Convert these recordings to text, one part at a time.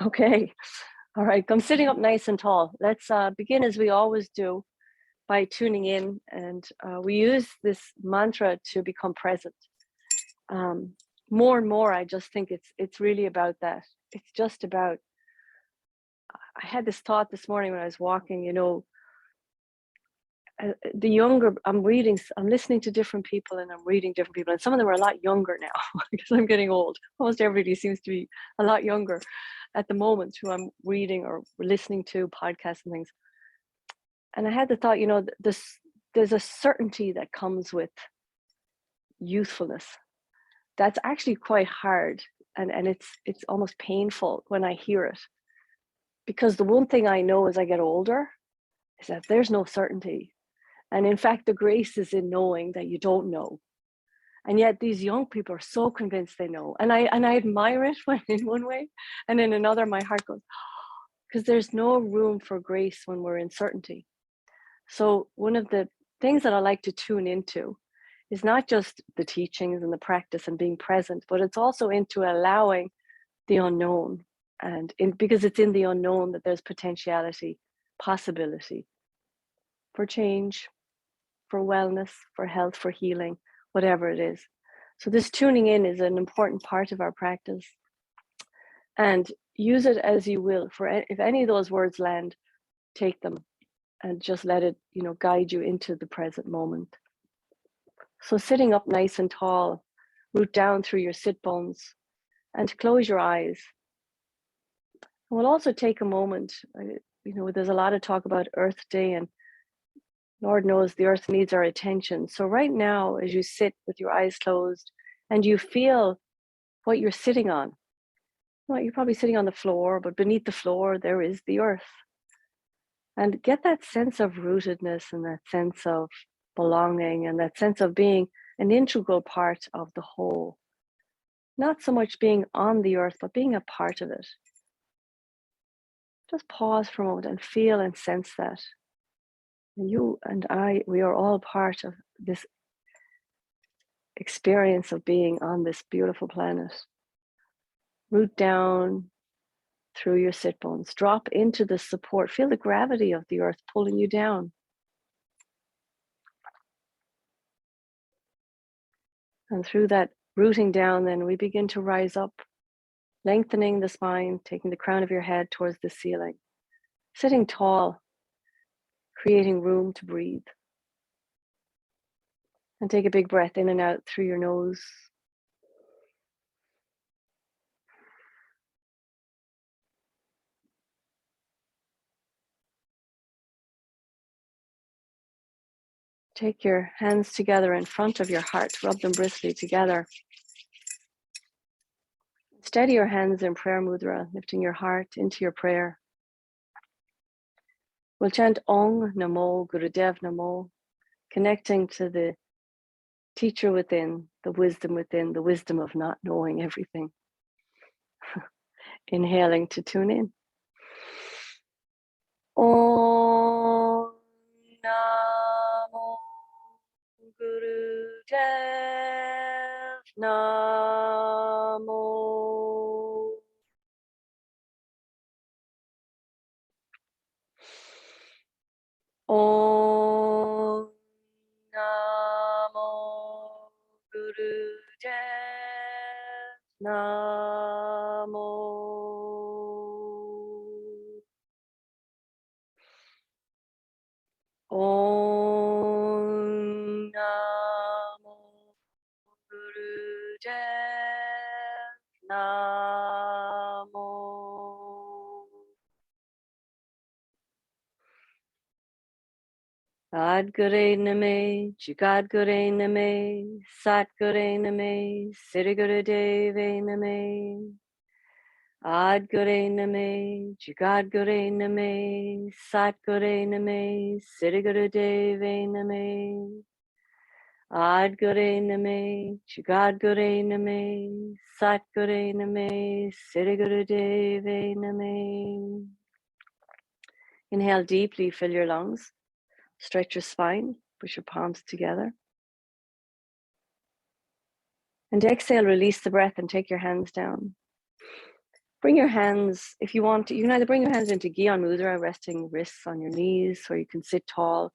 Okay. All right. Come sitting up nice and tall. Let's begin as we always do by tuning in. And we use this mantra to become present. Um, More and more, I just think it's really about that. It's just about, I had this thought this morning when I was walking, the younger, I'm listening to different people and I'm reading different people. And some of them are a lot younger now because I'm getting old. Almost everybody seems to be a lot younger at the moment who I'm reading or listening to podcasts and things. And I had the thought, there's a certainty that comes with youthfulness that's actually quite hard. And it's almost painful when I hear it. Because the one thing I know as I get older is that there's no certainty. And in fact, the grace is in knowing that you don't know. And yet these young people are so convinced they know. And I admire it in one way. And in another, my heart goes, because there's no room for grace when we're in certainty. So one of the things that I like to tune into is not just the teachings and the practice and being present, but it's also into allowing the unknown. Because it's in the unknown that there's potentiality, possibility for change, for wellness, for health, for healing, whatever it is. So this tuning in is an important part of our practice. And use it as you will. If any of those words land, take them and just let it, guide you into the present moment. So sitting up nice and tall, root down through your sit bones and close your eyes. And we'll also take a moment, there's a lot of talk about Earth Day, and Lord knows the earth needs our attention. So right now, as you sit with your eyes closed and you feel what you're sitting on, well, you're probably sitting on the floor, but beneath the floor, there is the earth. And get that sense of rootedness and that sense of belonging and that sense of being an integral part of the whole. Not so much being on the earth, but being a part of it. Just pause for a moment and feel and sense that. And you and I, we are all part of this experience of being on this beautiful planet. Root down through your sit bones. Drop into the support. Feel the gravity of the earth pulling you down. And through that rooting down, then we begin to rise up, lengthening the spine, taking the crown of your head towards the ceiling. Sitting tall, creating room to breathe. And take a big breath in and out through your nose. Take your hands together in front of your heart, rub them briskly together. Steady your hands in prayer mudra, lifting your heart into your prayer. We'll chant Ong Namo Gurudev Namo, connecting to the teacher within, the wisdom of not knowing everything. Inhaling to tune in. Om Namo Gurudev Namo. Om Namo Gurudev Namo. Om Namo Gurudev Namo. Adgure Name, Jigadgure Name, Satgure Name, Sirigure Deve Name. Adgure Name, Jigadgure Name, Satgure Name, Sirigure Deve Name. Adgure Name, Jigadgure Name, Satgure Name, Sirigure Deve Name. Inhale deeply, fill your lungs. Stretch your spine, push your palms together. And exhale, release the breath and take your hands down. Bring your hands, if you want to, you can either bring your hands into Gyan Mudra, resting wrists on your knees, or you can sit tall.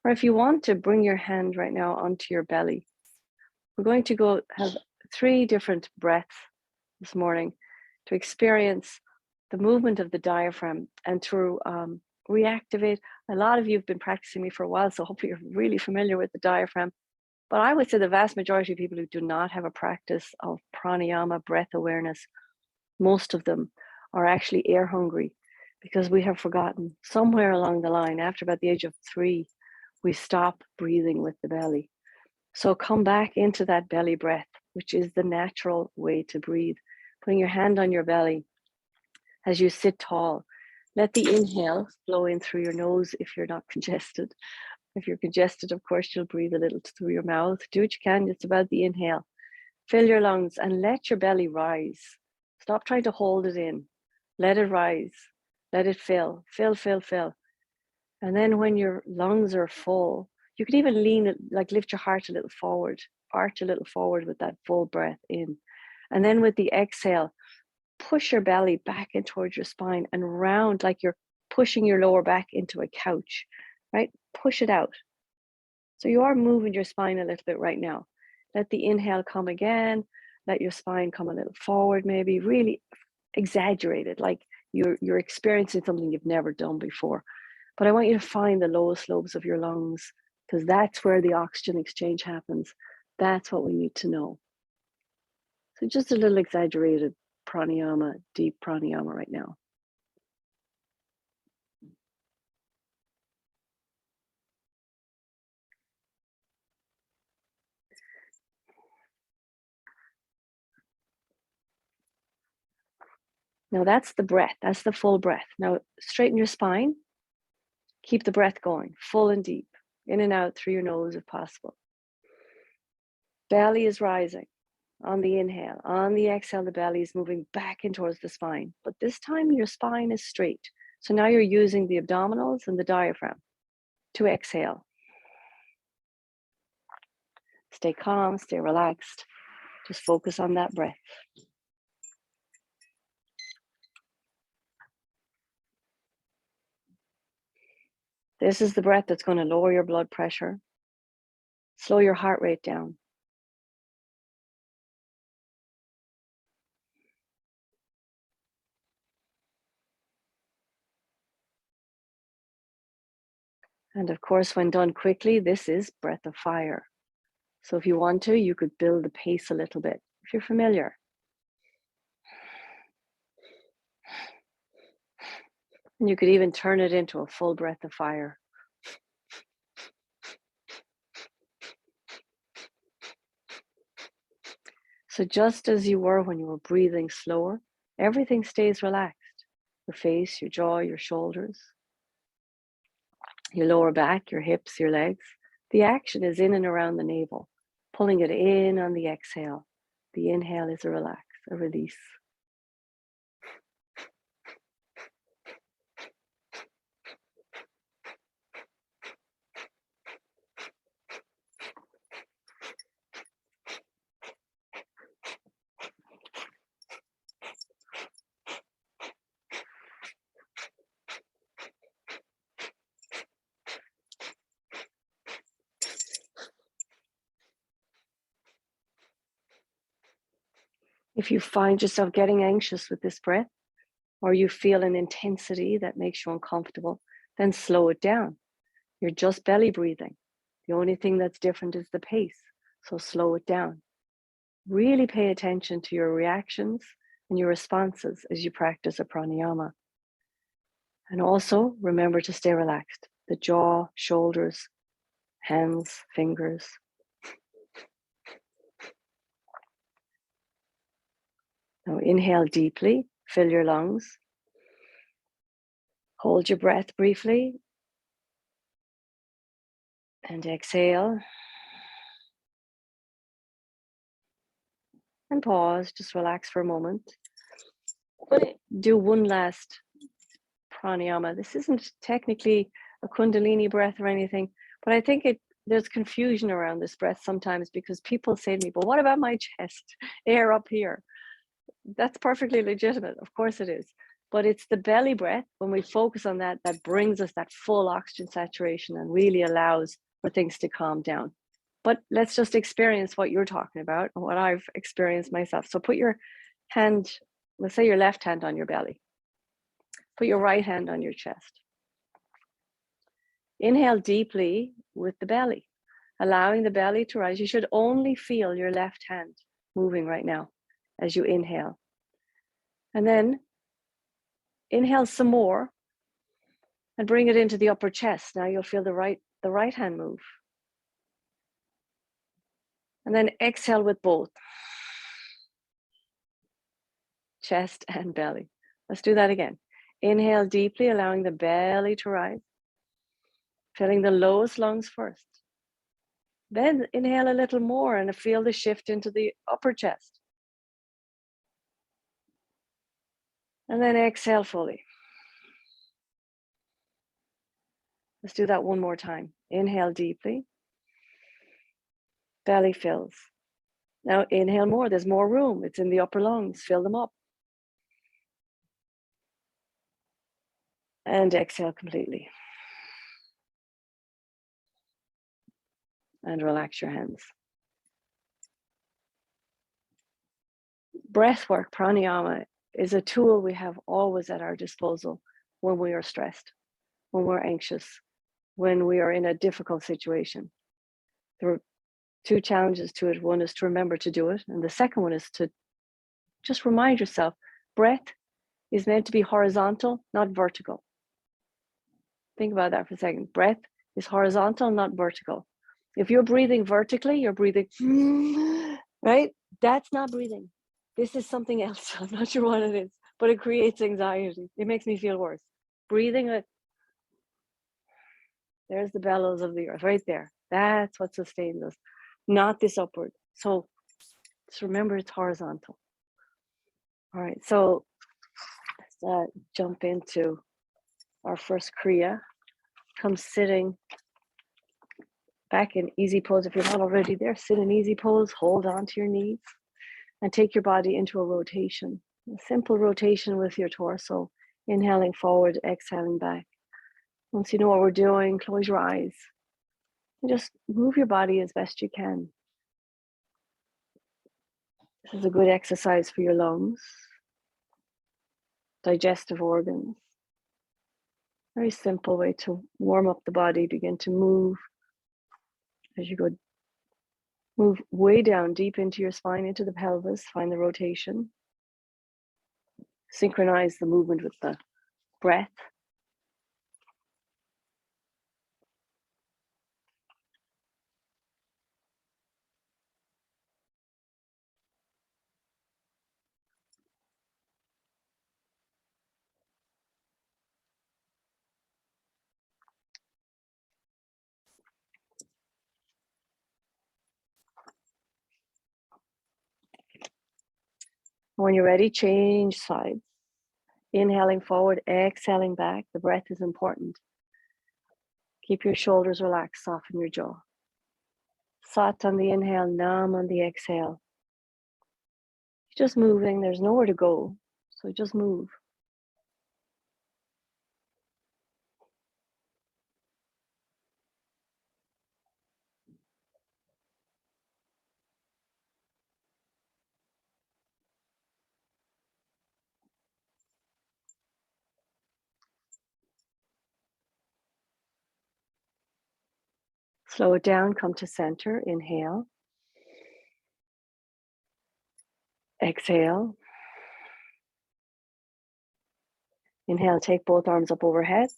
Or if you want to, bring your hand right now onto your belly. We're going to go have 3 different breaths this morning to experience the movement of the diaphragm and to reactivate. A lot of you have been practicing me for a while, so hopefully you're really familiar with the diaphragm. But I would say the vast majority of people who do not have a practice of pranayama, breath awareness, most of them are actually air hungry because we have forgotten somewhere along the line, after about the age of 3, we stop breathing with the belly. So come back into that belly breath, which is the natural way to breathe. Putting your hand on your belly as you sit tall. Let the inhale flow in through your nose if you're not congested. If you're congested, of course, you'll breathe a little through your mouth. Do what you can, it's about the inhale. Fill your lungs and let your belly rise. Stop trying to hold it in. Let it rise. Let it fill. Fill, fill, fill. And then when your lungs are full, you can even lean, like lift your heart a little forward, arch a little forward with that full breath in. And then with the exhale, push your belly back in towards your spine and round, like you're pushing your lower back into a couch, right? Push it out. So you are moving your spine a little bit right now. Let the inhale come again. Let your spine come a little forward, maybe really exaggerate it, like you're experiencing something you've never done before. But I want you to find the lowest lobes of your lungs, because that's where the oxygen exchange happens. That's what we need to know. So just a little exaggerated pranayama, deep pranayama right now. Now that's the breath, that's the full breath. Now straighten your spine, keep the breath going, full and deep, in and out through your nose if possible. Belly is rising on the inhale. On the exhale, the belly is moving back in towards the spine. But this time your spine is straight. So now you're using the abdominals and the diaphragm to exhale. Stay calm, stay relaxed. Just focus on that breath. This is the breath that's going to lower your blood pressure, slow your heart rate down. And of course, when done quickly, this is breath of fire. So if you want to, you could build the pace a little bit, if you're familiar. And you could even turn it into a full breath of fire. So just as you were when you were breathing slower, everything stays relaxed. Your face, your jaw, your shoulders, your lower back, your hips, your legs. The action is in and around the navel, pulling it in on the exhale. The inhale is a relax, a release. If you find yourself getting anxious with this breath, or you feel an intensity that makes you uncomfortable, then slow it down. You're just belly breathing. The only thing that's different is the pace. So slow it down. Really pay attention to your reactions and your responses as you practice a pranayama. And also remember to stay relaxed. The jaw, shoulders, hands, fingers. Now inhale deeply, fill your lungs. Hold your breath briefly. And exhale. And pause, just relax for a moment. I'm going to do one last pranayama. This isn't technically a Kundalini breath or anything, but I think there's confusion around this breath sometimes because people say to me, but what about my chest, air up here? That's perfectly legitimate. Of course it is. But it's the belly breath, when we focus on that, that brings us that full oxygen saturation and really allows for things to calm down. But let's just experience what you're talking about and what I've experienced myself. So put your hand, let's say your left hand on your belly. Put your right hand on your chest. Inhale deeply with the belly, allowing the belly to rise. You should only feel your left hand moving right now as you inhale. And then inhale some more and bring it into the upper chest. Now you'll feel the right hand move. And then exhale with both chest and belly. Let's do that again. Inhale deeply, allowing the belly to rise, filling the lowest lungs first. Then inhale a little more and feel the shift into the upper chest. And then exhale fully. Let's do that one more time. Inhale deeply. Belly fills. Now inhale more. There's more room. It's in the upper lungs. Fill them up. And exhale completely. And relax your hands. Breath work, pranayama, is a tool we have always at our disposal when we are stressed, when we're anxious, when we are in a difficult situation. There are two challenges to it. One is to remember to do it. And the second one is to just remind yourself, breath is meant to be horizontal, not vertical. Think about that for a second. Breath is horizontal, not vertical. If you're breathing vertically, you're breathing, right? That's not breathing. This is something else. I'm not sure what it is, but it creates anxiety. It makes me feel worse. Breathing it. There's the bellows of the earth right there. That's what sustains us, not this upward. So just remember it's horizontal. All right, so let's jump into our first Kriya. Come sitting back in easy pose. If you're not already there, sit in easy pose, hold on to your knees, and take your body into a rotation. A simple rotation with your torso, inhaling forward, exhaling back. Once you know what we're doing, close your eyes and just move your body as best you can. This is a good exercise for your lungs, digestive organs. Very simple way to warm up the body. Begin to move as you go. Move way down, deep into your spine, into the pelvis. Find the rotation. Synchronize the movement with the breath. When you're ready, change sides. Inhaling forward, exhaling back. The breath is important. Keep your shoulders relaxed, soften your jaw. Sat on the inhale, Nam on the exhale. Just moving, there's nowhere to go, so just move. Slow it down, come to center, inhale. Exhale. Inhale, take both arms up overhead.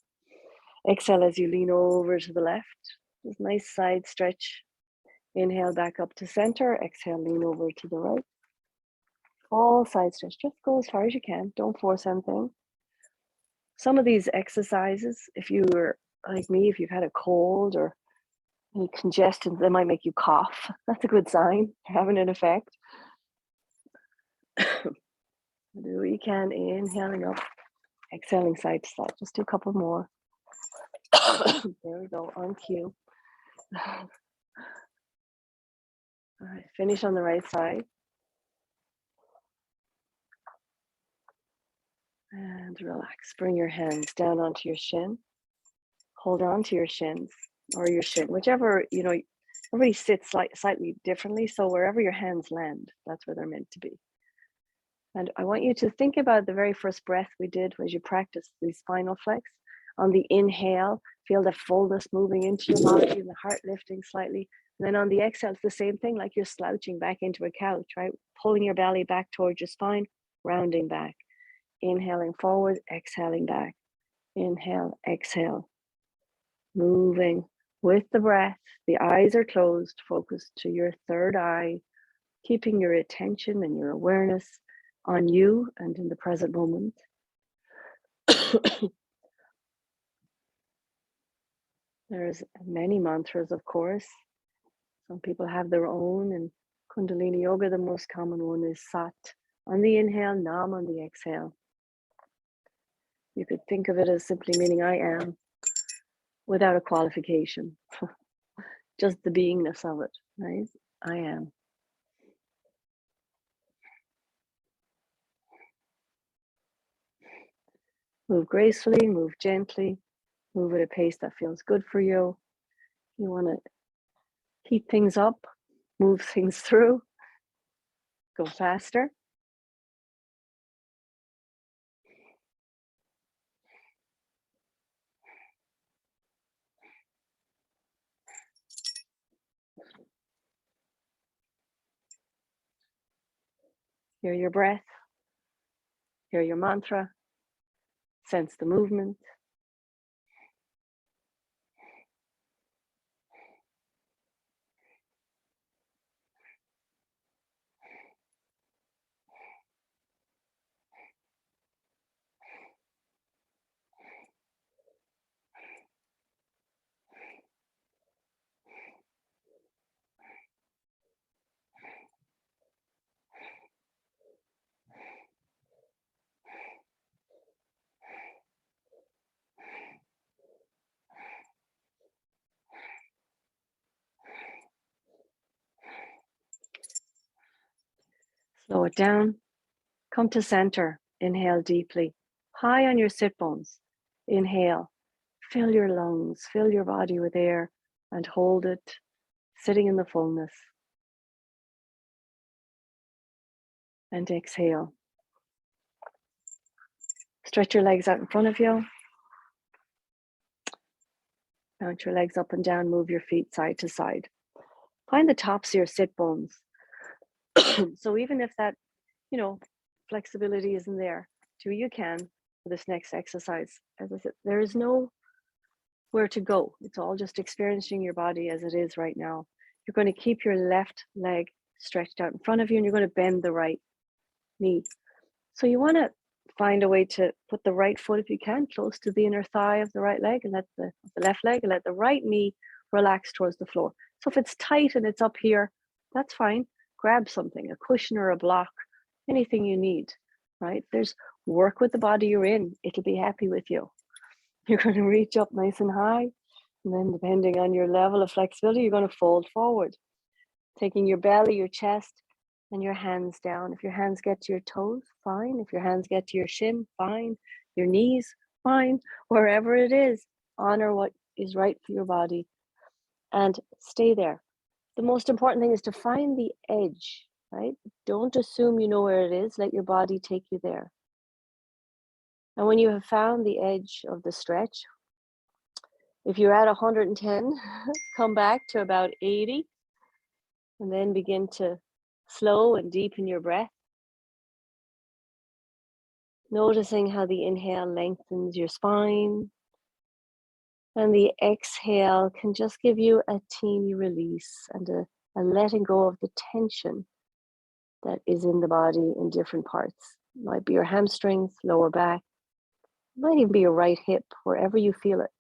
Exhale as you lean over to the left. Just nice side stretch. Inhale back up to center. Exhale, lean over to the right. All side stretch. Just go as far as you can. Don't force anything. Some of these exercises, if you were like me, if you've had a cold or any congestion, they might make you cough. That's a good sign. They're having an effect. Do what you can, inhaling up, exhaling side to side. Just do a couple more. There we go, on cue. All right, finish on the right side. And relax. Bring your hands down onto your shin. Hold on to your shins or your shin, whichever, everybody sits slightly differently. So wherever your hands land, that's where they're meant to be. And I want you to think about the very first breath we did as you practice the spinal flex. On the inhale, feel the fullness moving into your body and the heart lifting slightly. And then on the exhale, it's the same thing, like you're slouching back into a couch, right? Pulling your belly back towards your spine, rounding back. Inhaling forward, exhaling back. Inhale, exhale. Moving with the breath. The eyes are closed, focus to your third eye, keeping your attention and your awareness on you and in the present moment. There's many mantras, of course. Some people have their own, and Kundalini Yoga, the most common one, is Sat on the inhale, Nam on the exhale. You could think of it as simply meaning I am, without a qualification. Just the beingness of it, right? I am. Move gracefully, move gently, move at a pace that feels good for you. You want to heat things up, move things through, go faster. Hear your breath, hear your mantra, sense the movement. Slow it down. Come to center. Inhale deeply. High on your sit bones. Inhale. Fill your lungs, fill your body with air, and hold it, sitting in the fullness. And exhale. Stretch your legs out in front of you. Bounce your legs up and down, move your feet side to side. Find the tops of your sit bones. So even if that, flexibility isn't there, do what you can for this next exercise. As I said, there is no where to go. It's all just experiencing your body as it is right now. You're going to keep your left leg stretched out in front of you, and you're going to bend the right knee. So you want to find a way to put the right foot, if you can, close to the inner thigh of the right leg, and let the left leg, and let the right knee relax towards the floor. So if it's tight and it's up here, that's fine. Grab something, a cushion or a block, anything you need, right? There's work with the body you're in. It'll be happy with you. You're going to reach up nice and high, and then depending on your level of flexibility, you're going to fold forward, taking your belly, your chest, and your hands down. If your hands get to your toes, fine. If your hands get to your shin, fine. Your knees, fine. Wherever it is, honor what is right for your body and stay there. The most important thing is to find the edge, right? Don't assume you know where it is. Let your body take you there. And when you have found the edge of the stretch, if you're at 110, come back to about 80, and then begin to slow and deepen your breath. Noticing how the inhale lengthens your spine, and the exhale can just give you a teeny release and a letting go of the tension that is in the body in different parts. It might be your hamstrings, lower back. It might even be your right hip, wherever you feel it.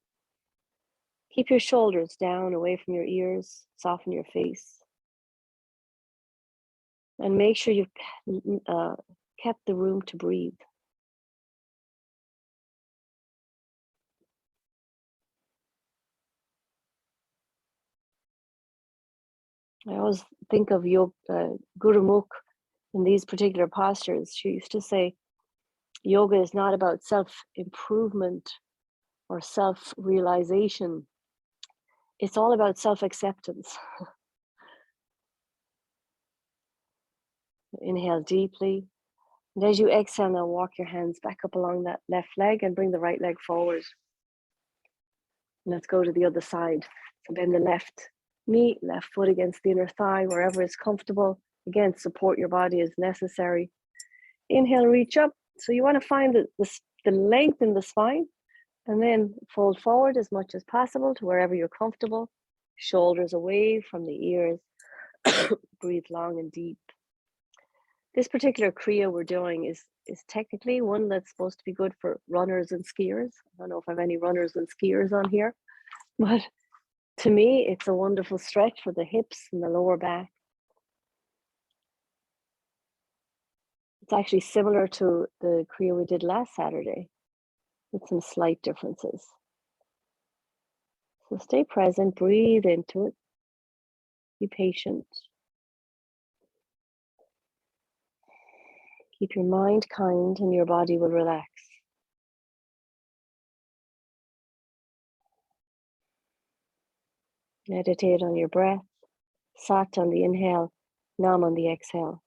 Keep your shoulders down, away from your ears. Soften your face. And make sure you've kept the room to breathe. I always think of Guru Mukh in these particular postures. She used to say, Yoga is not about self-improvement or self-realization. It's all about self-acceptance. Inhale deeply. And as you exhale, now walk your hands back up along that left leg and bring the right leg forward. Let's go to the other side. So bend the left knee, left foot against the inner thigh, wherever is comfortable. Again, support your body as necessary. Inhale, reach up. So you want to find the length in the spine, and then fold forward as much as possible to wherever you're comfortable. Shoulders away from the ears. Breathe long and deep. This particular Kriya we're doing is technically one that's supposed to be good for runners and skiers. I don't know if I have any runners and skiers on here, but to me, it's a wonderful stretch for the hips and the lower back. It's actually similar to the Kriya we did last Saturday, with some slight differences. So stay present, breathe into it, be patient. Keep your mind kind and your body will relax. Meditate on your breath, Sat on the inhale, Nam on the exhale.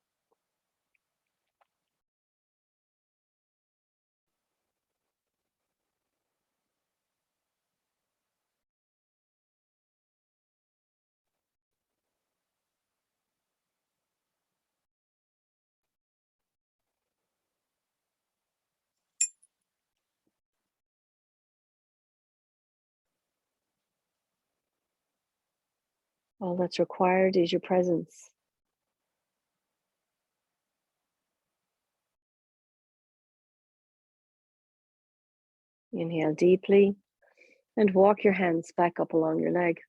All that's required is your presence. Inhale deeply and walk your hands back up along your leg.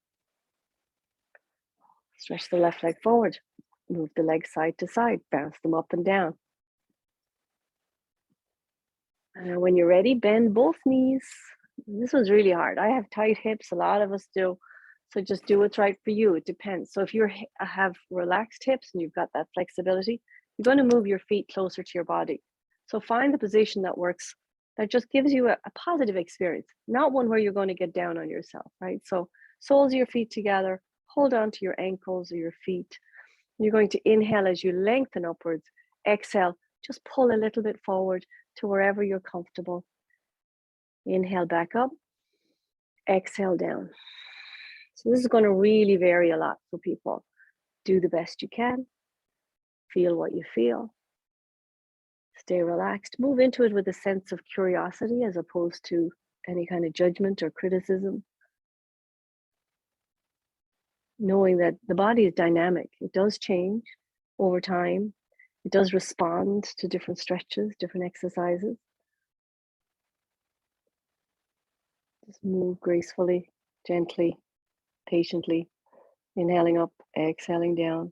Stretch the left leg forward. Move the leg side to side. Bounce them up and down. When you're ready, bend both knees. This was really hard. I have tight hips. A lot of us do. So just do what's right for you. It depends. So if you have relaxed hips and you've got that flexibility, you're going to move your feet closer to your body. So find the position that works, that just gives you a positive experience, not one where you're going to get down on yourself, right? So soles of your feet together, hold on to your ankles or your feet. You're going to inhale as you lengthen upwards. Exhale, just pull a little bit forward to wherever you're comfortable. Inhale back up, exhale down. So this is going to really vary a lot for people. Do the best you can. Feel what you feel. Stay relaxed. Move into it with a sense of curiosity as opposed to any kind of judgment or criticism. Knowing that the body is dynamic. It does change over time. It does respond to different stretches, different exercises. Just move gracefully, gently, patiently. Inhaling up, exhaling down.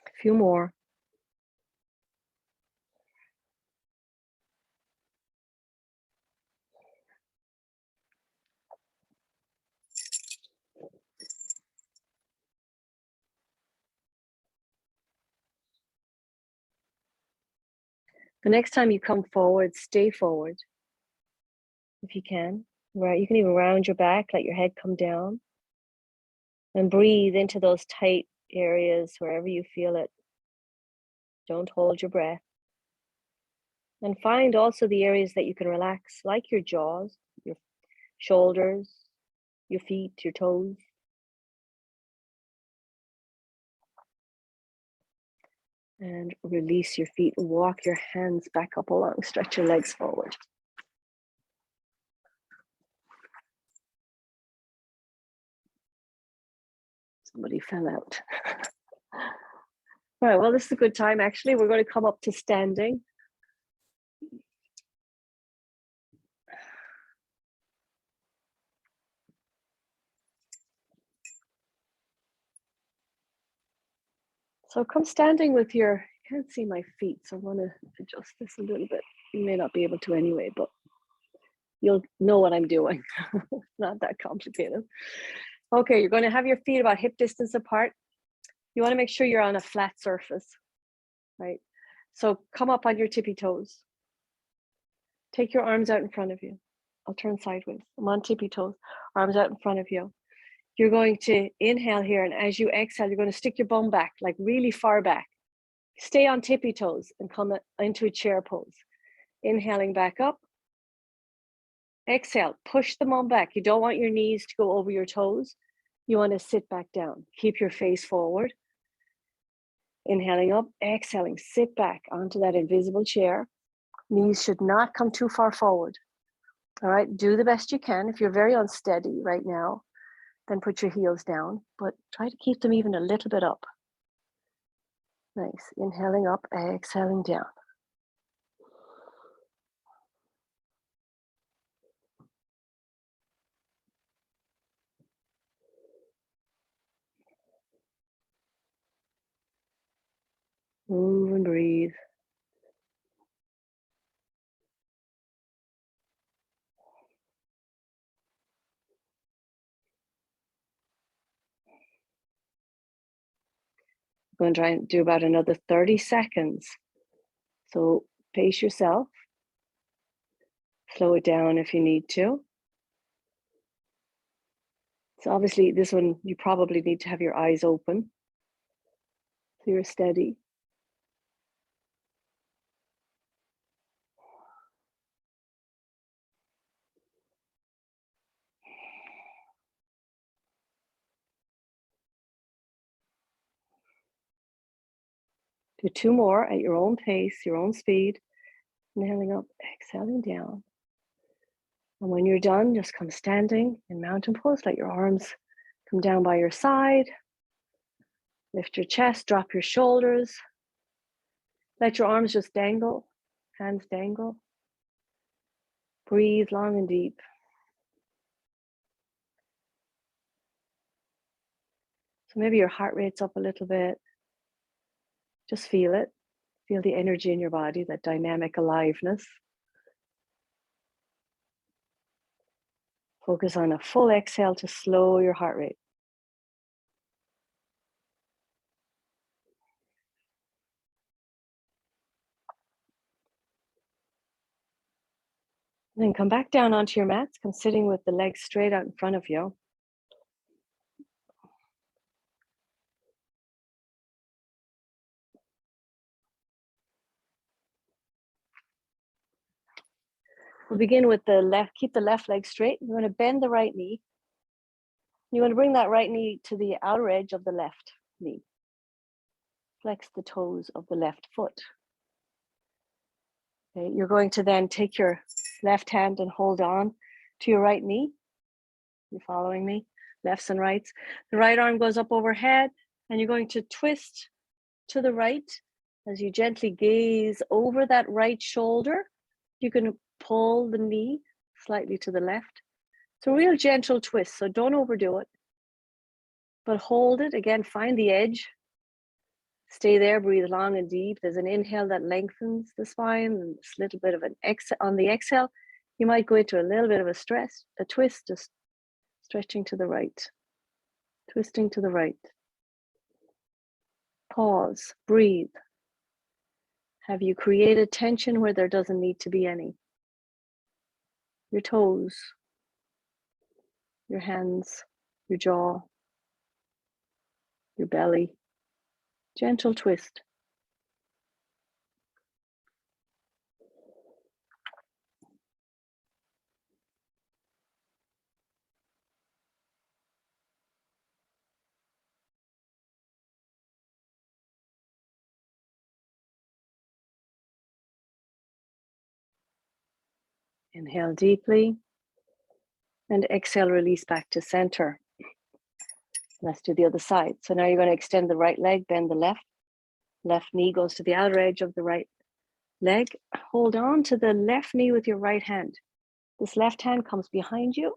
A few more. The next time you come forward, stay forward if you can. Right, you can even round your back, let your head come down, and breathe into those tight areas wherever you feel it. Don't hold your breath. And find also the areas that you can relax, like your jaws, your shoulders, your feet, your toes. And release your feet. Walk your hands back up along. Stretch your legs forward. Somebody fell out. All right, well, this is a good time, actually. We're going to come up to standing. So come standing with your, you can't see my feet, so I'm going to adjust this a little bit. You may not be able to anyway, but You'll know what I'm doing. It's not that complicated. Okay, you're going to have your feet about hip distance apart. You want to make sure you're on a flat surface, right? So come up on your tippy toes. Take your arms out in front of you. I'll turn sideways. I'm on tippy toes, arms out in front of you. You're going to inhale here, and as you exhale, you're going to stick your bum back, like really far back. Stay on tippy toes and come into a chair pose. Inhaling back up. Exhale, push the bum back. You don't want your knees to go over your toes. You want to sit back down. Keep your face forward. Inhaling up, exhaling, sit back onto that invisible chair. Knees should not come too far forward. All right, do the best you can. If you're very unsteady right now, then put your heels down, but try to keep them even a little bit up. Nice. Inhaling up, exhaling down. Move and breathe. I'm going to try and do about another 30 seconds. So pace yourself. Slow it down if you need to. So obviously this one, you probably need to have your eyes open so you're steady. Do 2 more at your own pace, your own speed. Inhaling up, exhaling down. And when you're done, just come standing in mountain pose. Let your arms come down by your side. Lift your chest, drop your shoulders. Let your arms just dangle, hands dangle. Breathe long and deep. So maybe your heart rate's up a little bit. Just feel it. Feel the energy in your body, that dynamic aliveness. Focus on a full exhale to slow your heart rate. And then come back down onto your mats. Come sitting with the legs straight out in front of you. We'll begin with the left, keep the left leg straight. You're going to bend the right knee. You want to bring that right knee to the outer edge of the left knee. Flex the toes of the left foot. Okay, you're going to then take your left hand and hold on to your right knee. You're following me? Lefts and rights. The right arm goes up overhead, and you're going to twist to the right as you gently gaze over that right shoulder. You can pull the knee slightly to the left. It's a real gentle twist, so don't overdo it. But hold it. Again, find the edge. Stay there, breathe long and deep. There's an inhale that lengthens the spine, and a little bit of an exhale. On the exhale, you might go into a little bit of a twist, just stretching to the right, twisting to the right. Pause, breathe. Have you created tension where there doesn't need to be any? Your toes, your hands, your jaw, your belly. Gentle twist. Inhale deeply and exhale, release back to center. Let's do the other side. So now you're going to extend the right leg, bend the left. Left knee goes to the outer edge of the right leg. Hold on to the left knee with your right hand. This left hand comes behind you.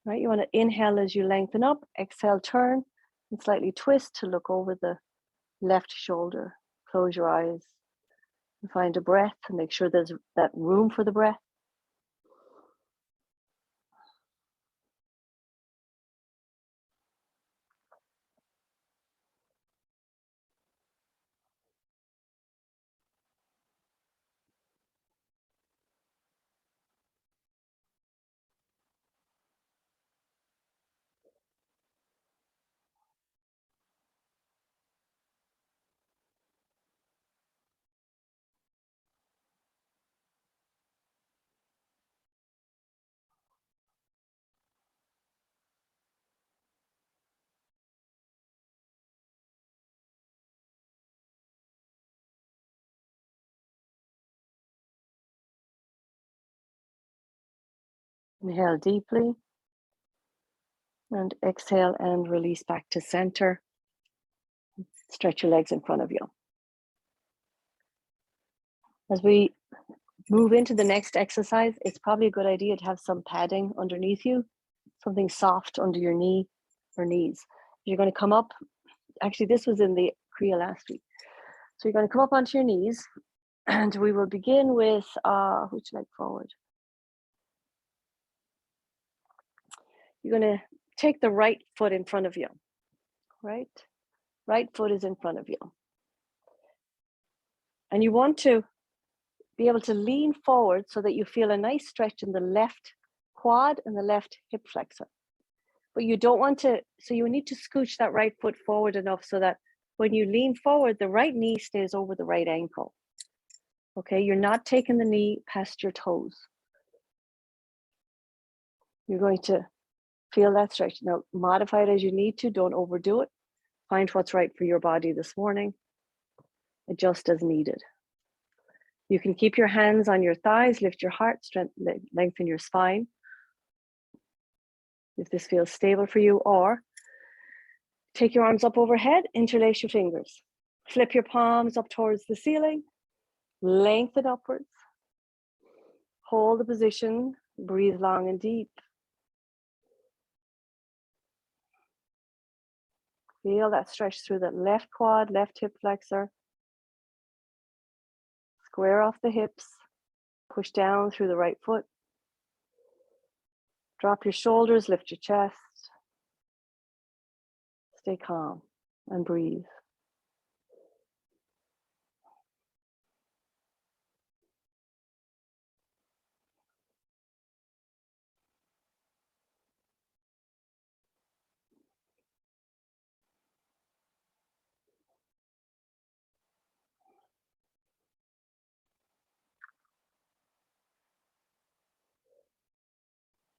Right? You want to inhale as you lengthen up, exhale, turn, and slightly twist to look over the left shoulder. Close your eyes and find a breath and make sure there's that room for the breath. Inhale deeply and exhale and release back to center. Stretch your legs in front of you. As we move into the next exercise, it's probably a good idea to have some padding underneath you, something soft under your knee or knees. You're going to come up, actually this was in the Kriya last week. So you're going to come up onto your knees and we will begin with which leg forward? You're going to take the right foot in front of you, right? Right foot is in front of you. And you want to be able to lean forward so that you feel a nice stretch in the left quad and the left hip flexor. But you don't want to, so you need to scooch that right foot forward enough so that when you lean forward, the right knee stays over the right ankle. Okay, you're not taking the knee past your toes. You're going to feel that stretch. Now, modify it as you need to, don't overdo it. Find what's right for your body this morning. Adjust as needed. You can keep your hands on your thighs, lift your heart, lengthen your spine. If this feels stable for you, or take your arms up overhead, interlace your fingers. Flip your palms up towards the ceiling, lengthen upwards. Hold the position, breathe long and deep. Feel that stretch through the left quad, left hip flexor. Square off the hips, push down through the right foot. Drop your shoulders, lift your chest. Stay calm and breathe.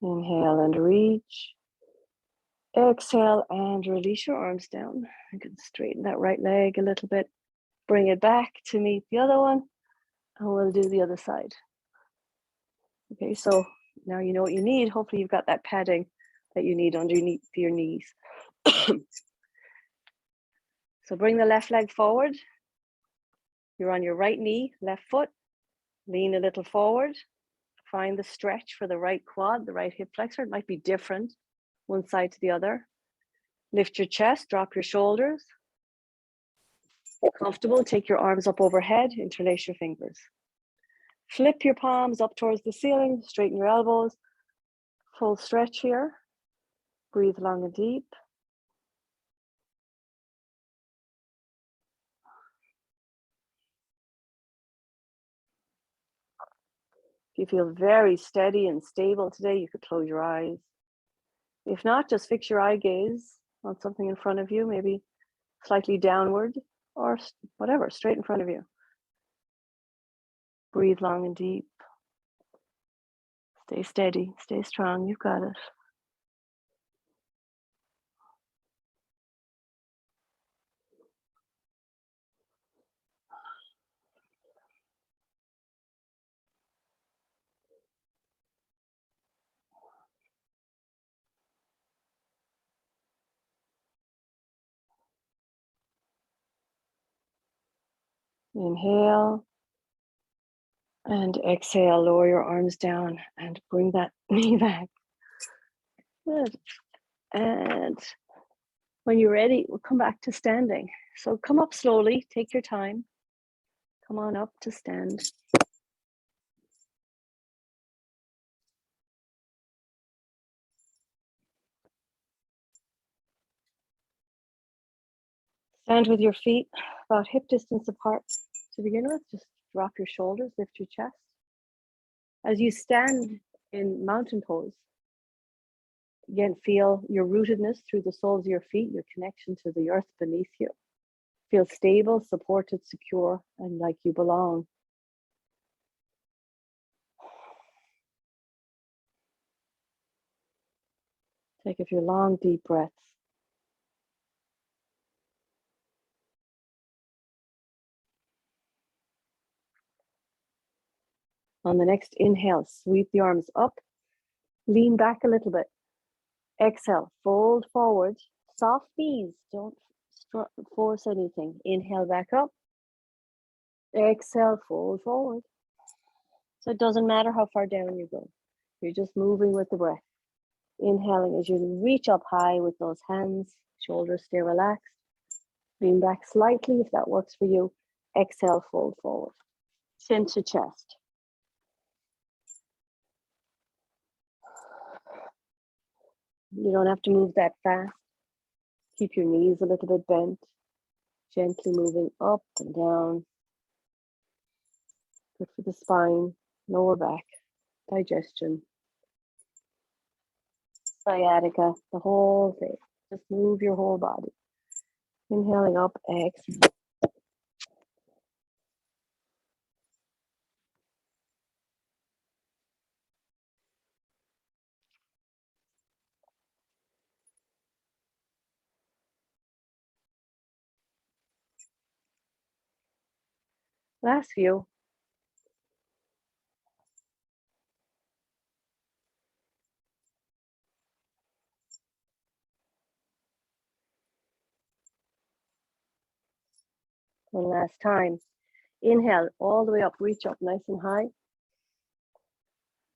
Inhale and reach. Exhale and release your arms down. You can straighten that right leg a little bit. Bring it back to meet the other one. And we'll do the other side. Okay, so now you know what you need. Hopefully you've got that padding that you need underneath your knees. So bring the left leg forward. You're on your right knee, left foot. Lean a little forward. Find the stretch for the right quad, the right hip flexor. It might be different one side to the other. Lift your chest, drop your shoulders. Get comfortable, take your arms up overhead, interlace your fingers. Flip your palms up towards the ceiling, straighten your elbows. Full stretch here. Breathe long and deep. If you feel very steady and stable today, you could close your eyes. If not, just fix your eye gaze on something in front of you, maybe slightly downward or whatever, straight in front of you. Breathe long and deep. Stay steady, stay strong, you've got it. Inhale and exhale, lower your arms down and bring that knee back. Good. And when you're ready, we'll come back to standing. So come up slowly, take your time. Come on up to stand. Stand with your feet about hip distance apart to begin with. Just drop your shoulders, lift your chest. As you stand in mountain pose, again, feel your rootedness through the soles of your feet, your connection to the earth beneath you. Feel stable, supported, secure, and like you belong. Take a few long, deep breaths. On the next inhale, sweep the arms up, Lean back a little bit. Exhale, fold forward. Soft knees, don't force anything. Inhale back up. Exhale, fold forward. So it doesn't matter how far down you go. You're just moving with the breath. Inhaling as you reach up high with those hands, shoulders stay relaxed. Lean back slightly if that works for you. Exhale, fold forward. Chin to chest. You don't have to move that fast. Keep your knees a little bit bent. Gently moving up and down. Good for the spine, lower back, digestion, sciatica, the whole thing. Just move your whole body. Inhaling up, exhale. Last few. One last time. Inhale all the way up, reach up nice and high.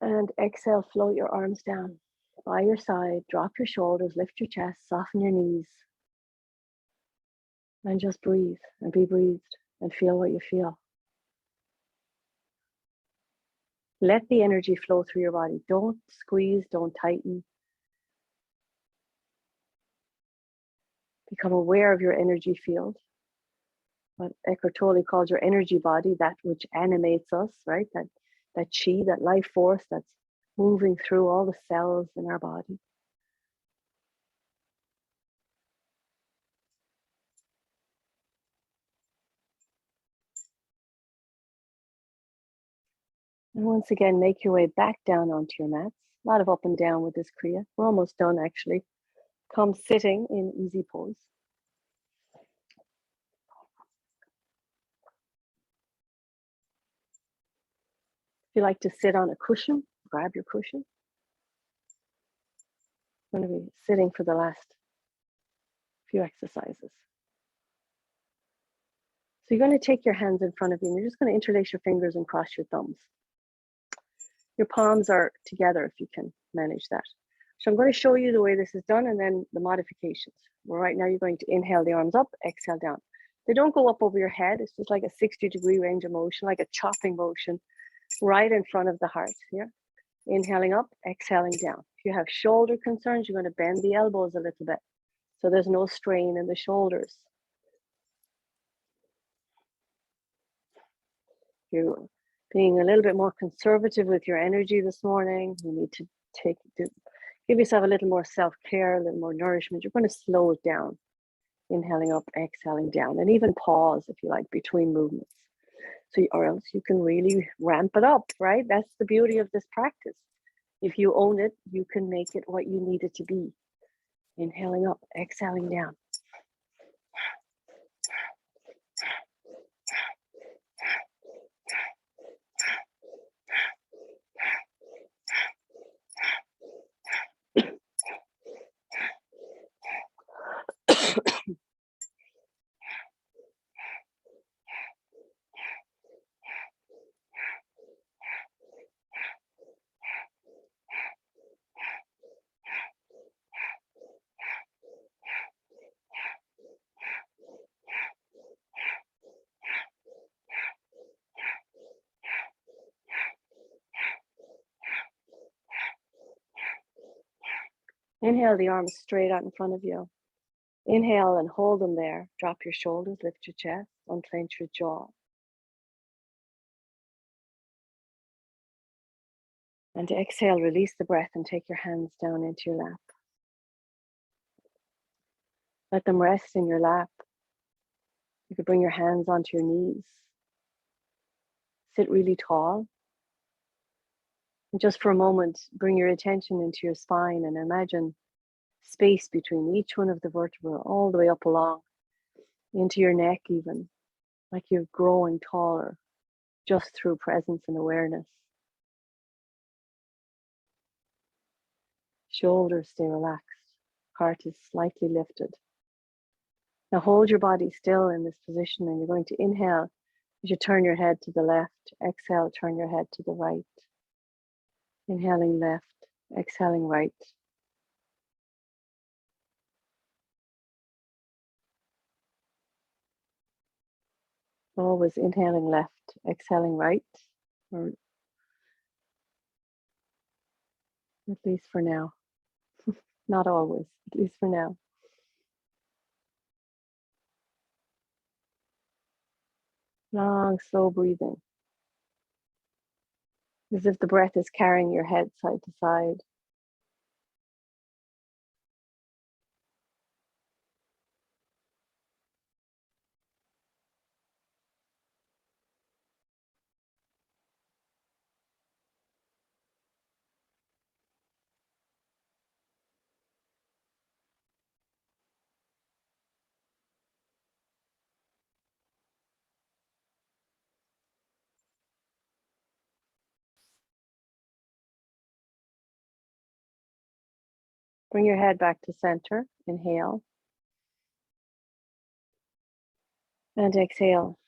And exhale, float your arms down by your side, drop your shoulders, lift your chest, soften your knees. And just breathe and be breathed and feel what you feel. Let the energy flow through your body. Don't squeeze, don't tighten. Become aware of your energy field. What Eckhart Tolle calls your energy body, that which animates us, right? That chi, that life force that's moving through all the cells in our body. And once again, make your way back down onto your mats. A lot of up and down with this Kriya. We're almost done actually. Come sitting in easy pose. If you like to sit on a cushion, grab your cushion. I'm going to be sitting for the last few exercises. So you're going to take your hands in front of you and you're just going to interlace your fingers and cross your thumbs. Your palms are together if you can manage that. So I'm going to show you the way this is done and then the modifications. Well, right now you're going to inhale the arms up, exhale down. They don't go up over your head. It's just like a 60-degree range of motion, like a chopping motion right in front of the heart here. Inhaling up, exhaling down. If you have shoulder concerns, you're going to bend the elbows a little bit so there's no strain in the shoulders. You're being a little bit more conservative with your energy this morning. You need to give yourself a little more self-care, a little more nourishment. You're going to slow it down. Inhaling up, exhaling down, and even pause if you like between movements. So, or else you can really ramp it up, right? That's the beauty of this practice. If you own it, you can make it what you need it to be. Inhaling up, exhaling down. Inhale the arms straight out in front of you. Inhale and hold them there. Drop your shoulders, lift your chest, unclench your jaw. And to exhale, release the breath and take your hands down into your lap. Let them rest in your lap. You could bring your hands onto your knees. Sit really tall. And just for a moment, bring your attention into your spine and imagine space between each one of the vertebrae all the way up along into your neck even, like you're growing taller just through presence and awareness. Shoulders stay relaxed. Heart is slightly lifted. Now hold your body still in this position, and you're going to inhale as you turn your head to the left. Exhale, turn your head to the right. Inhaling left, exhaling right. Always inhaling left, exhaling right, or at least for now. Not always, at least for now. Long, slow breathing. As if the breath is carrying your head side to side. Bring your head back to center. Inhale. And exhale.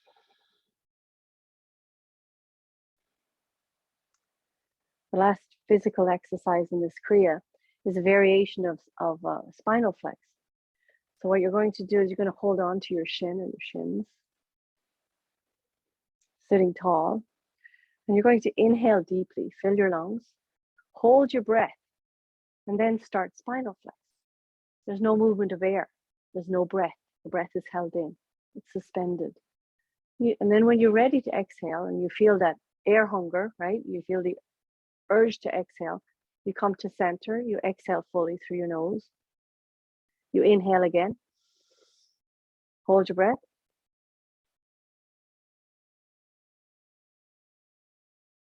The last physical exercise in this Kriya is a variation of spinal flex. So what you're going to do is you're going to hold on to your shin or your shins, sitting tall. And you're going to inhale deeply, fill your lungs, hold your breath, and then start spinal flex. There's no movement of air. There's no breath. The breath is held in. It's suspended. And then when you're ready to exhale and you feel that air hunger, right? You feel the urge to exhale. You come to center. You exhale fully through your nose. You inhale again. Hold your breath.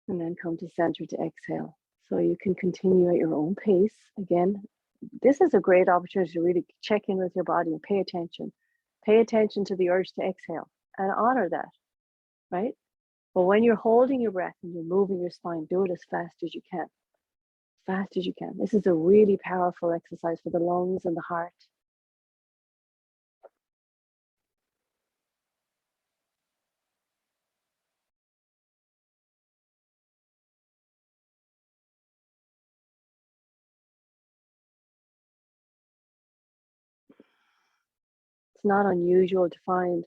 And then come to center to exhale. So you can continue at your own pace. Again, this is a great opportunity to really check in with your body and pay attention. Pay attention to the urge to exhale and honor that, right? But when you're holding your breath and you're moving your spine, do it as fast as you can. Fast as you can. This is a really powerful exercise for the lungs and the heart. It's not unusual to find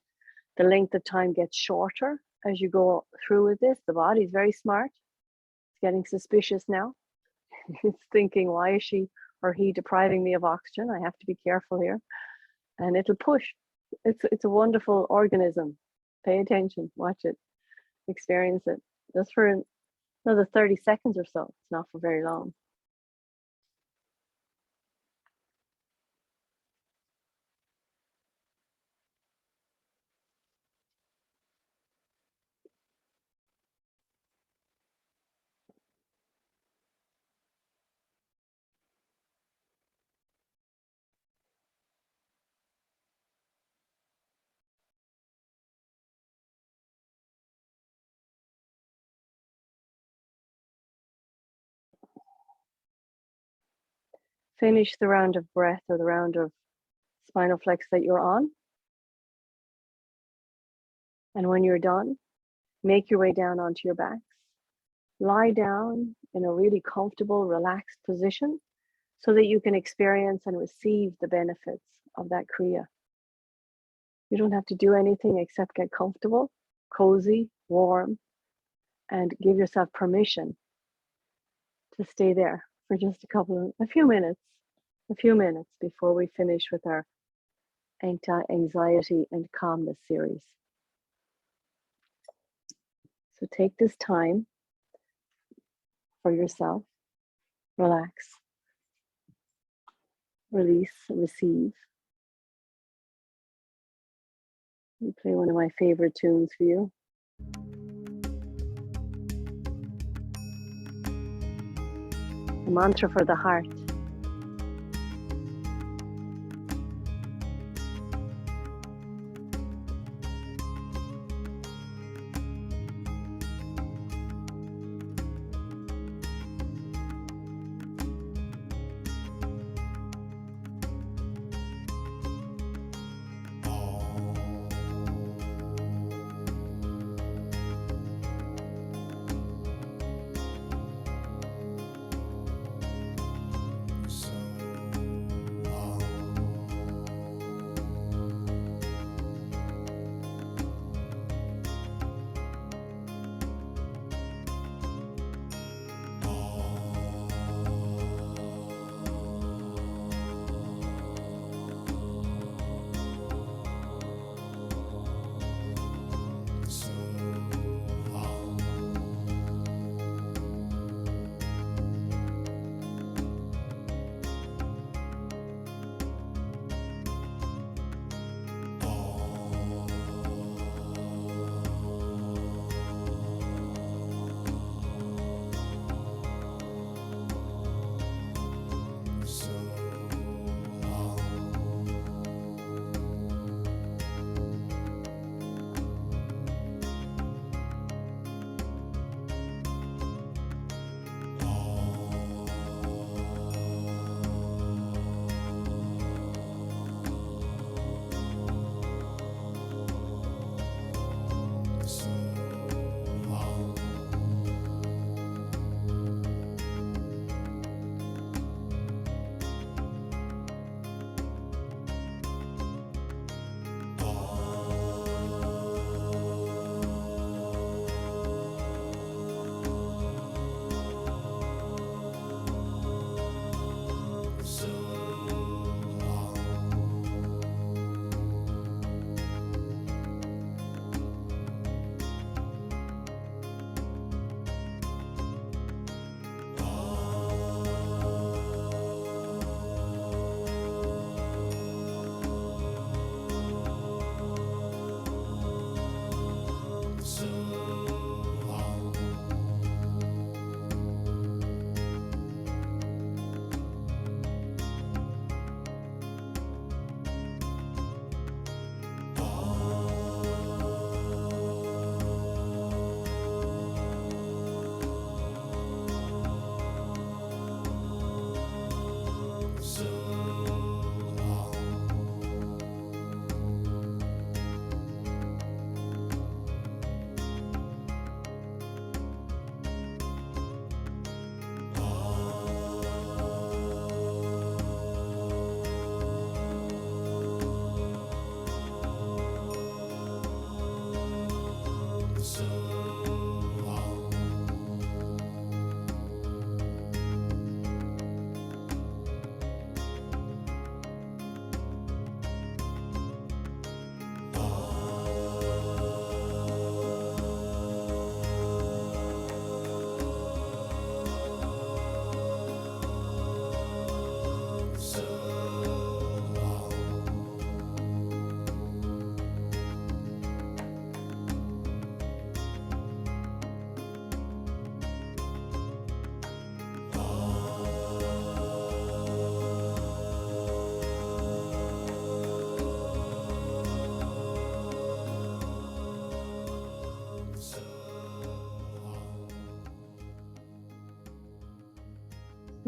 the length of time gets shorter as you go through with this. The body is very smart. It's getting suspicious now. It's thinking, why is she or he depriving me of oxygen? I have to be careful here. And it'll push. It's a wonderful organism. Pay attention, watch it, experience it. Just for another 30 seconds or so. It's not for very long. Finish the round of breath or the round of spinal flex that you're on. And when you're done, make your way down onto your backs. Lie down in a really comfortable, relaxed position so that you can experience and receive the benefits of that Kriya. You don't have to do anything except get comfortable, cozy, warm, and give yourself permission to stay there for just a few minutes before we finish with our anti-anxiety and calmness series. So take this time for yourself, relax, release, receive. Let me play one of my favorite tunes for you. A mantra for the heart.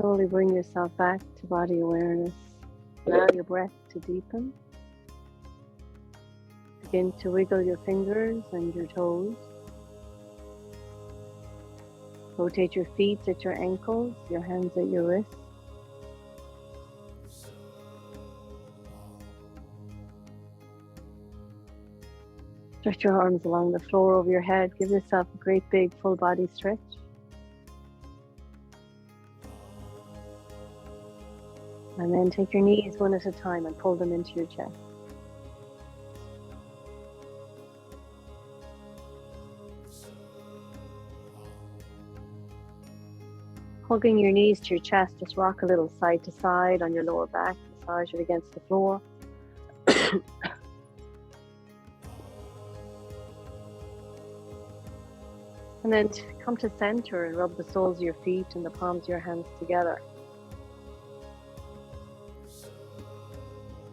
Slowly bring yourself back to body awareness. Allow your breath to deepen. Begin to wiggle your fingers and your toes. Rotate your feet at your ankles, your hands at your wrists. Stretch your arms along the floor over your head. Give yourself a great big full body stretch. And then take your knees one at a time and pull them into your chest. Hugging your knees to your chest, just rock a little side to side on your lower back. Massage it against the floor. And then come to center and rub the soles of your feet and the palms of your hands together.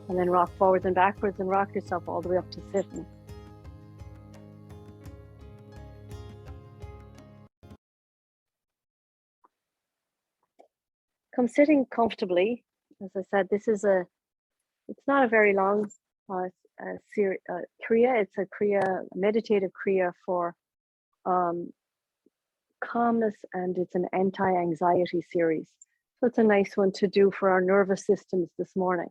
And then rock forwards and backwards and rock yourself all the way up to sitting. Come sitting comfortably. As I said, it's not a very long Kriya. It's a Kriya, meditative Kriya for calmness, and it's an anti-anxiety series. So it's a nice one to do for our nervous systems this morning.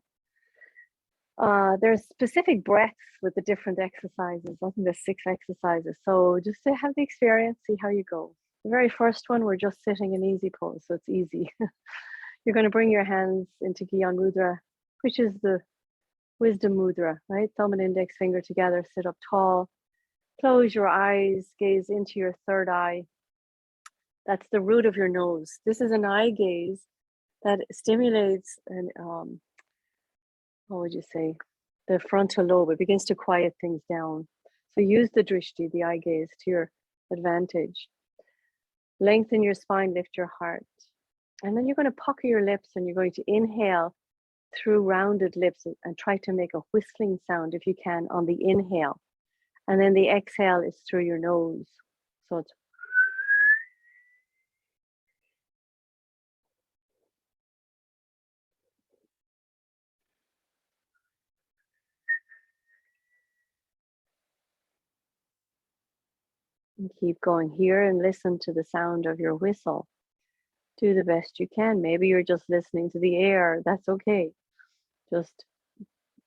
There's specific breaths with the different exercises. I think there's 6 exercises. So just to have the experience, see how you go. The very first one, we're just sitting in easy pose, so it's easy. You're going to bring your hands into Gyan Mudra, which is the wisdom mudra, right? Thumb and index finger together, sit up tall. Close your eyes, gaze into your third eye. That's the root of your nose. This is an eye gaze that stimulates and what would you say? The frontal lobe. It begins to quiet things down. So use the drishti, the eye gaze, to your advantage. Lengthen your spine, lift your heart. And then you're going to pucker your lips and you're going to inhale through rounded lips and try to make a whistling sound if you can on the inhale. And then the exhale is through your nose. So it's and keep going here and listen to the sound of your whistle. Do the best you can. Maybe you're just listening to the air. That's okay. Just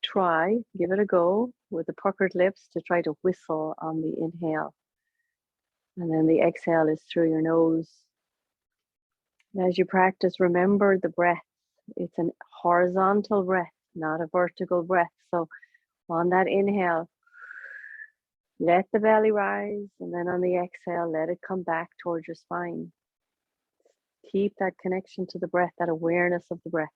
try, give it a go with the puckered lips to try to whistle on the inhale. And then the exhale is through your nose. And as you practice, remember the breath. It's a horizontal breath, not a vertical breath. So on that inhale, let the belly rise, and then on the exhale, let it come back towards your spine. Keep that connection to the breath, that awareness of the breath.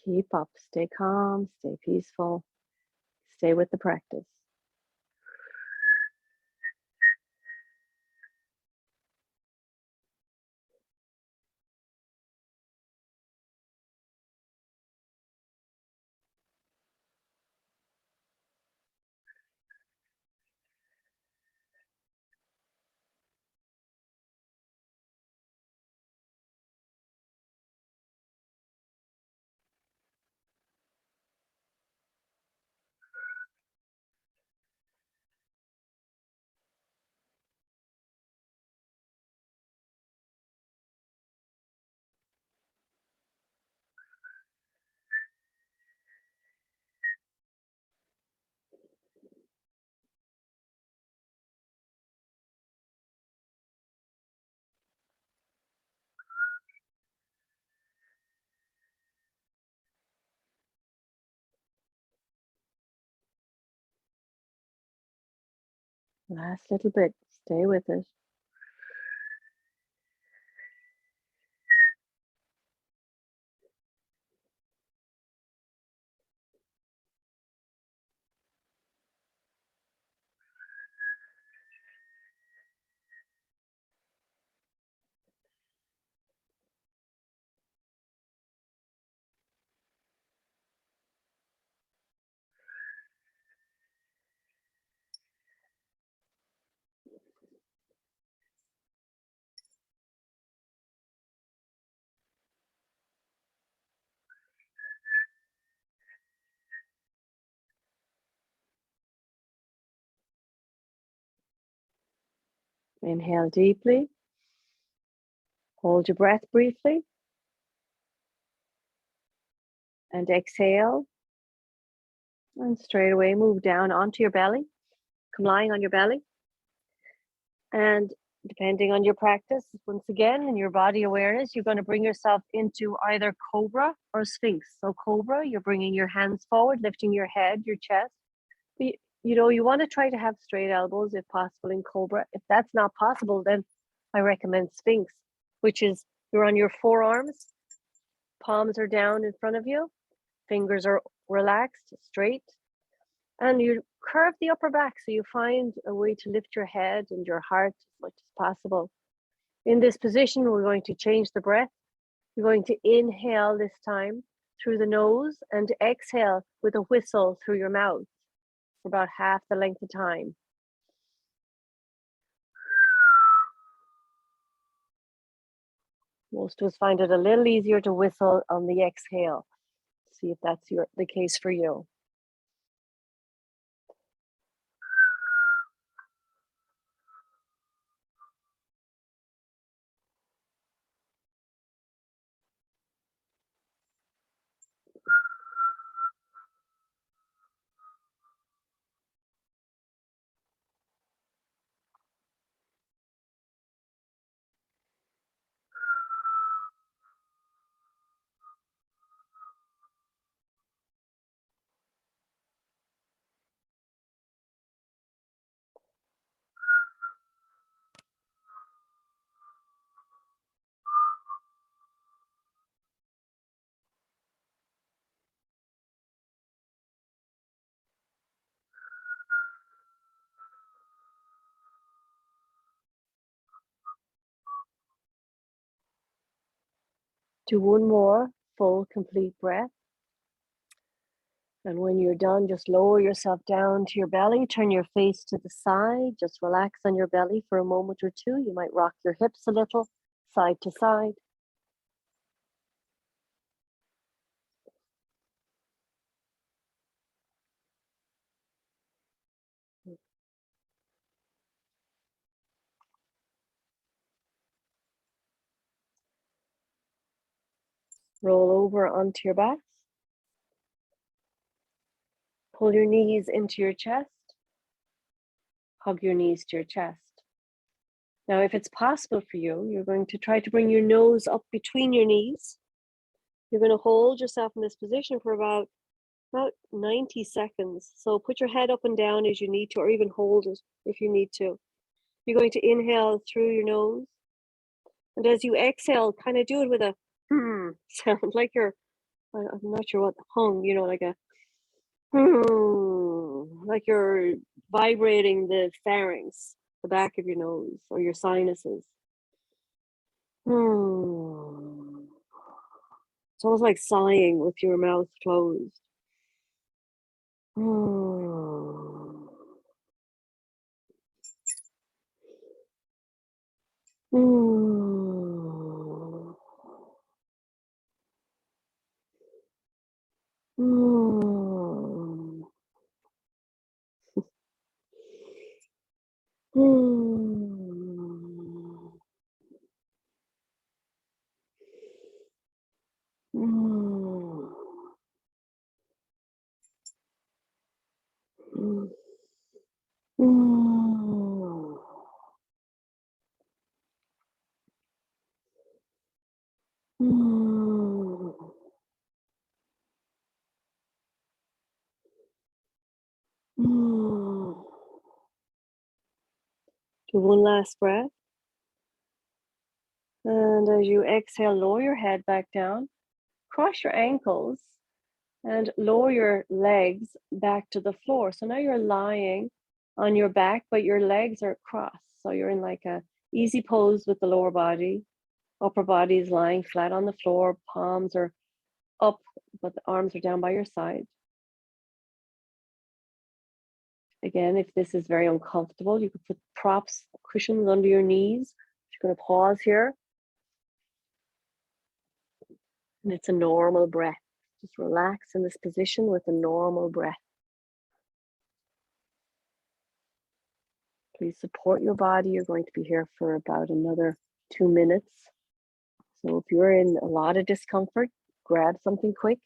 Keep up, stay calm, stay peaceful, stay with the practice. Last little bit. Stay with it. Inhale deeply. Hold your breath briefly. And exhale. And straight away move down onto your belly. Come lying on your belly. And depending on your practice, once again, in your body awareness, you're going to bring yourself into either cobra or sphinx. So cobra, you're bringing your hands forward, lifting your head, your chest. You want to try to have straight elbows if possible in cobra. If that's not possible, then I recommend sphinx, which is you're on your forearms, palms are down in front of you, fingers are relaxed, straight, and you curve the upper back so you find a way to lift your head and your heart as much as possible. In this position, we're going to change the breath. You're going to inhale this time through the nose and exhale with a whistle through your mouth for about half the length of time. Most of us find it a little easier to whistle on the exhale. See if that's the case for you. Do one more full, complete breath. And when you're done, just lower yourself down to your belly, turn your face to the side, just relax on your belly for a moment or two. You might rock your hips a little, side to side. Roll over onto your back. Pull your knees into your chest. Hug your knees to your chest. Now, if it's possible for you, you're going to try to bring your nose up between your knees. You're going to hold yourself in this position for about 90 seconds. So put your head up and down as you need to, or even hold it if you need to. You're going to inhale through your nose. And as you exhale, kind of do it with a sound, like I'm not sure what, hung, like a like you're vibrating the pharynx, the back of your nose or your sinuses. It's almost like sighing with your mouth closed. Do one last breath. And as you exhale, lower your head back down, cross your ankles, and lower your legs back to the floor. So now you're lying on your back, but your legs are crossed. So you're in like a easy pose with the lower body. Upper body is lying flat on the floor, palms are up, but the arms are down by your side. Again, if this is very uncomfortable, you could put props, cushions under your knees. You're going to pause here. And it's a normal breath. Just relax in this position with a normal breath. Please support your body. You're going to be here for about another 2 minutes. So if you're in a lot of discomfort, grab something quick.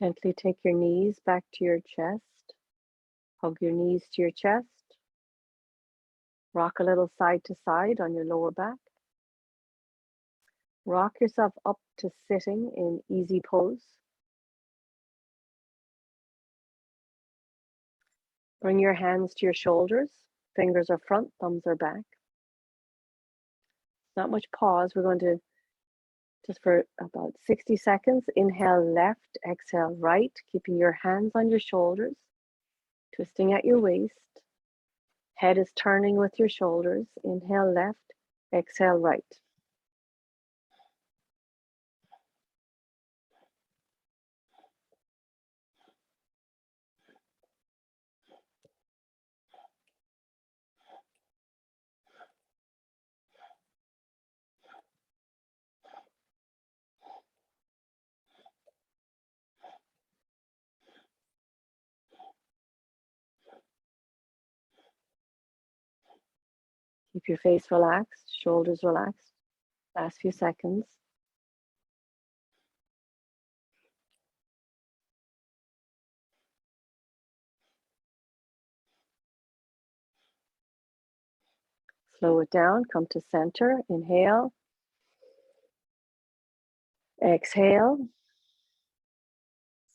Gently take your knees back to your chest. Hug your knees to your chest. Rock a little side to side on your lower back. Rock yourself up to sitting in easy pose. Bring your hands to your shoulders. Fingers are front, thumbs are back. Not much pause. We're going to, just for about 60 seconds, inhale left, exhale right, keeping your hands on your shoulders, twisting at your waist. Head is turning with your shoulders. Inhale left, exhale right. Keep your face relaxed, shoulders relaxed. Last few seconds. Slow it down, come to center, inhale. Exhale.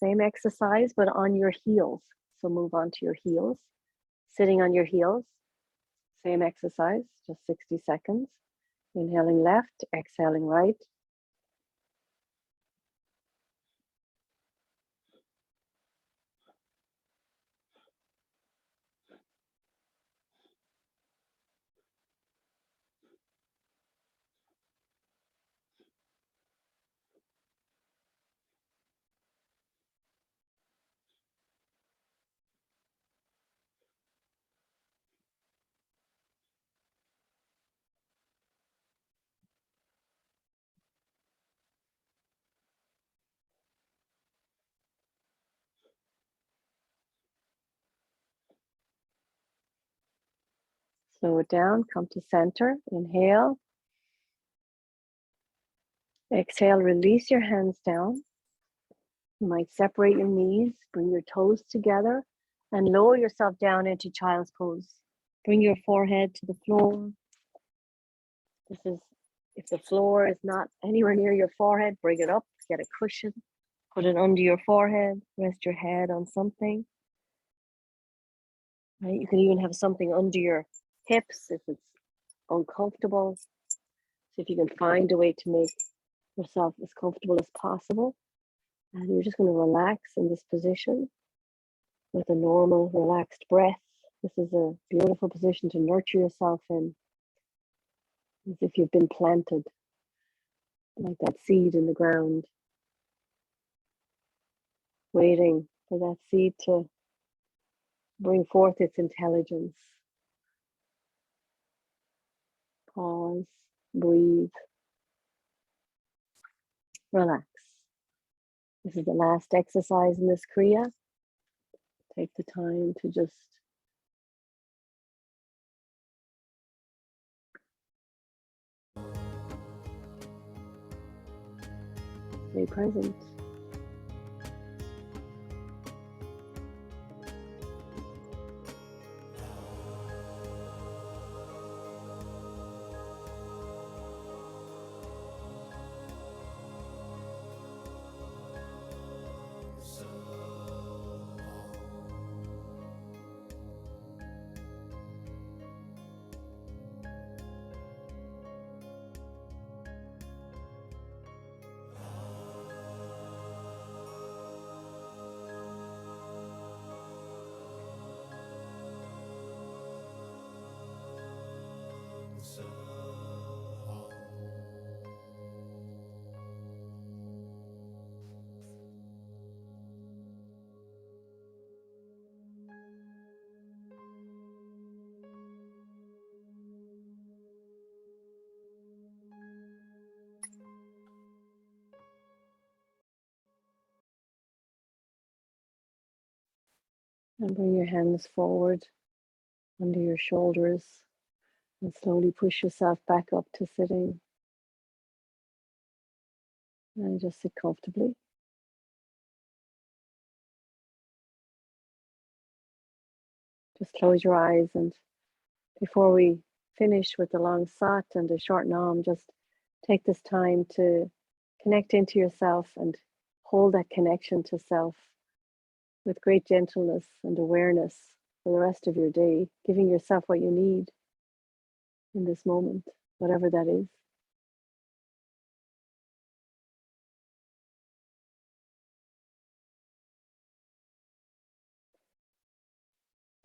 Same exercise, but on your heels. So move on to your heels. Sitting on your heels. Same exercise, just 60 seconds. Inhaling left, exhaling right. Slow it down, come to center, inhale. Exhale, release your hands down. You might separate your knees, bring your toes together, and lower yourself down into child's pose. Bring your forehead to the floor. This is, if the floor is not anywhere near your forehead, bring it up, get a cushion, put it under your forehead, rest your head on something. Right? You can even have something under your hips if it's uncomfortable. So if you can find a way to make yourself as comfortable as possible, and you're just going to relax in this position with a normal, relaxed breath. This is a beautiful position to nurture yourself in, as if you've been planted, like that seed in the ground, waiting for that seed to bring forth its intelligence. Pause, breathe, relax. This is the last exercise in this Kriya. Take the time to just stay present. And bring your hands forward under your shoulders and slowly push yourself back up to sitting. And just sit comfortably. Just close your eyes, and before we finish with the long sat and the short nam, just take this time to connect into yourself and hold that connection to self with great gentleness and awareness for the rest of your day, giving yourself what you need in this moment, whatever that is.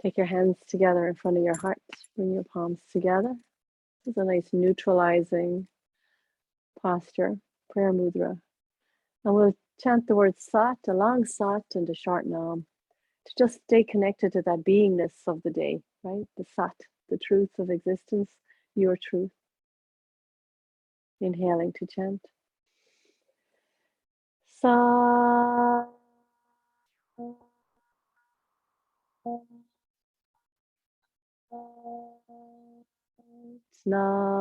Take your hands together in front of your heart, bring your palms together. This is a nice neutralizing posture, prayer mudra. And we'll chant the word sat, a long sat and a short nam, to just stay connected to that beingness of the day, right? The sat, the truth of existence, your truth. Inhaling to chant. Sa. Nam.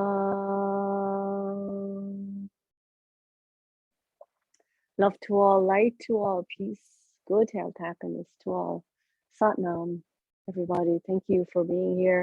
Love to all, light to all, peace, good health, happiness to all. Sat Nam, everybody. Thank you for being here.